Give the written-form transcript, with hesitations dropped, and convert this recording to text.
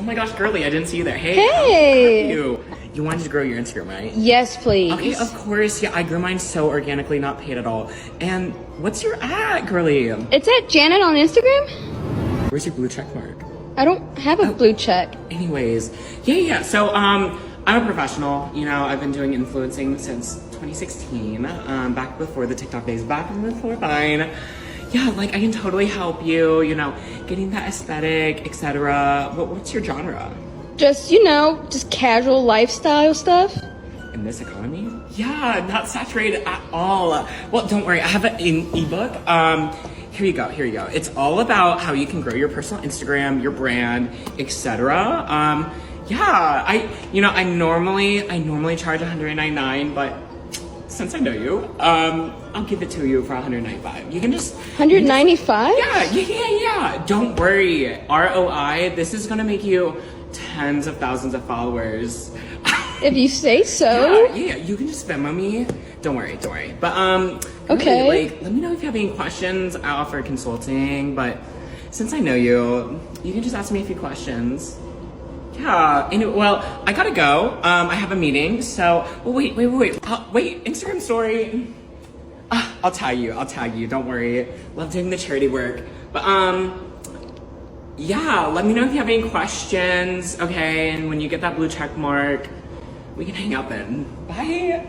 Oh my gosh, girly, I didn't see you there. Hey. Hey. How are you? You wanted to grow your Instagram, right? Yes, please. Okay, of course. Yeah, I grew mine so organically, not paid at all. And what's your at, girly? It's at Janet on Instagram. Where's your blue check mark? I don't have a blue check. Anyways, yeah. So, I'm a professional. You know, I've been doing influencing since 2016. Back before the TikTok days, back before Vine. Yeah, like I can totally help you. You know, getting that aesthetic, etc. What's your genre? Just, just casual lifestyle stuff. In this economy? Yeah, not saturated at all. Well, don't worry, I have an ebook. Here you go. It's all about how you can grow your personal Instagram, your brand, etc. Yeah, I normally charge $199, but since I know you, I'll give it to you for $195. You can just $195? Yeah. Don't worry. ROI, this is gonna make you tens of thousands of followers. If you say so. Yeah, you can just Venmo me. Don't worry. But okay. Really, let me know if you have any questions. I offer consulting, but since I know you, you can just ask me a few questions. Yeah. Anyway, well, I gotta go. I have a meeting. So, wait. Instagram story. I'll tag you. Don't worry. Love doing the charity work. But yeah, let me know if you have any questions, okay? And when you get that blue check mark, we can hang out then. Bye.